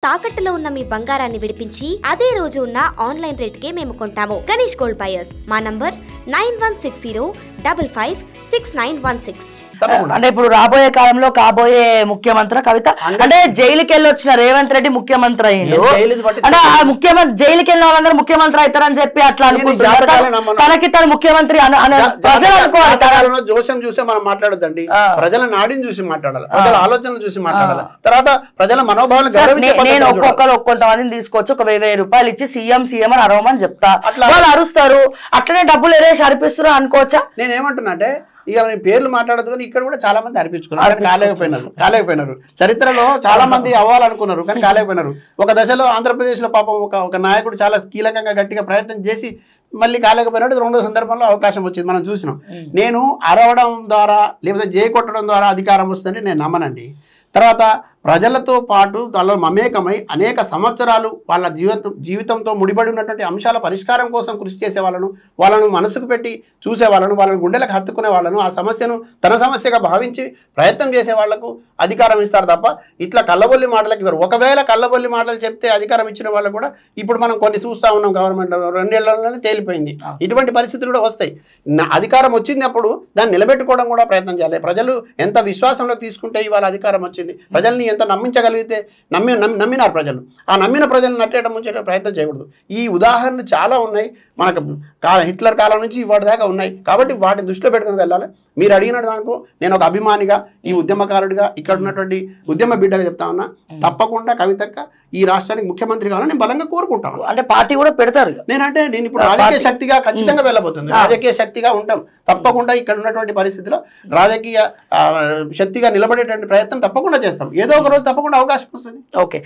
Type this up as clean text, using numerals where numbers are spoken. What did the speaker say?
తాకట్టులో ఉన్న మీ బంగారాన్ని విడిపించి అదే రోజు ఉన్న ఆన్లైన్ రేటుకే మేము కొంటాము. Ganesh gold buyers. మా నంబర్ 9160556916. అంటే ఇప్పుడు రాబోయే కాలంలో కాబోయే ముఖ్యమంత్రి కవిత అంటే జైలుకి వెళ్ళి వచ్చిన రేవంత్ రెడ్డి ముఖ్యమంత్రి అయ్యిండు. అంటే ఆ ముఖ్యమంత్రి జైలుకి వెళ్ళిన వాళ్ళందరూ ముఖ్యమంత్రి అవుతారని చెప్పి అట్లా అనుకుంటున్నారు. తనకి తన ముఖ్యమంత్రి ప్రజలు అనుకోవాలి. జోస్యం చూసే మనం మాట్లాడొద్దండి. ప్రజల నాడిని చూసి మాట్లాడాలి, ప్రజల ఆలోచనలు చూసి మాట్లాడాలి, తర్వాత ప్రజల మనోభావాలు. నేను కొంతమందిని తీసుకొచ్చి ఒక 1000 రూపాయలు ఇచ్చి సీఎం అని అరవమని చెప్తా, వాళ్ళు అరుస్తారు, అట్లనే డబ్బులు ఎరేసి అరిపిస్తారు అనుకోవచ్చా? నేనేమంటున్నా అంటే ఇక పేర్లు మాట్లాడదు కానీ ఇక్కడ కూడా చాలా మంది అనిపించుకున్నారు, కాలేకపోయినారు. చరిత్రలో చాలా మంది అవ్వాలనుకున్నారు కానీ కాలేకపోయినారు. ఒక దశలో ఆంధ్రప్రదేశ్ లో పాపం ఒక నాయకుడు చాలా కీలకంగా గట్టిగా ప్రయత్నం చేసి మళ్ళీ కాలేకపోయినట్టు రెండో సందర్భంలో అవకాశం వచ్చింది, మనం చూసినాం. నేను అరవడం ద్వారా లేకపోతే జై కొట్టడం ద్వారా అధికారం వస్తుందని నేను నమ్మనండి. తర్వాత ప్రజలతో పాటు వాళ్ళ మమేకమై అనేక సంవత్సరాలు వాళ్ళ జీవితంతో ముడిపడి ఉన్నటువంటి అంశాల పరిష్కారం కోసం కృషి చేసే వాళ్ళను మనసుకు పెట్టి చూసే వాళ్ళను గుండెలకు హత్తుకునే వాళ్ళను, ఆ సమస్యను తన సమస్యగా భావించి ప్రయత్నం చేసే వాళ్లకు అధికారం ఇస్తారు తప్ప ఇట్లా కళ్ళబొల్లి మాటలకు ఇవ్వరు. ఒకవేళ కళ్ళబొల్లి మాటలు చెప్తే అధికారం ఇచ్చిన వాళ్ళు కూడా ఇప్పుడు మనం కొన్ని చూస్తూ ఉన్నాం. గవర్నమెంట్ 2 ఏళ్లలోనే తేలిపోయింది. ఇటువంటి పరిస్థితులు కూడా వస్తాయి. అధికారం వచ్చినప్పుడు దాన్ని నిలబెట్టుకోవడం కూడా ప్రయత్నం చేయాలి. ప్రజలు ఎంత విశ్వాసంలో తీసుకుంటే ఇవాళ అధికారం వచ్చింది, ప్రజల్ని ఎంత నమ్మించగలిగితే నమ్మినారు ప్రజలు. ఆ నమ్మిన ప్రజలను నట్టేయడం ముంచే ప్రయత్నం చేయకూడదు. ఈ ఉదాహరణలు చాలా ఉన్నాయి మనకు, హిట్లర్ కాలం నుంచి ఇవాటి దాకా ఉన్నాయి. కాబట్టి వాటిని దృష్టిలో పెట్టుకుని వెళ్ళాలి. మీరు అడిగిన దానికి నేను ఒక అభిమానిగా, ఈ ఉద్యమకారుడిగా, ఇక్కడ ఉన్నటువంటి ఉద్యమ బిడ్డగా చెప్తా ఉన్నా, తప్పకుండా కవితక్క ఈ రాష్ట్రానికి ముఖ్యమంత్రి కావాలని నేను బలంగా కోరుకుంటాను. అంటే పార్టీ కూడా పెడతారు. నేను ఇప్పుడు రాజకీయ శక్తిగా ఖచ్చితంగా వెళ్ళబోతుంది. రాజకీయ శక్తిగా ఉంటాం తప్పకుండా. ఇక్కడ ఉన్నటువంటి పరిస్థితిలో రాజకీయ శక్తిగా నిలబడేటువంటి ప్రయత్నం తప్పకుండా చేస్తాం. ఏదో ఒక రోజు తప్పకుండా అవకాశం వస్తుంది. ఓకే.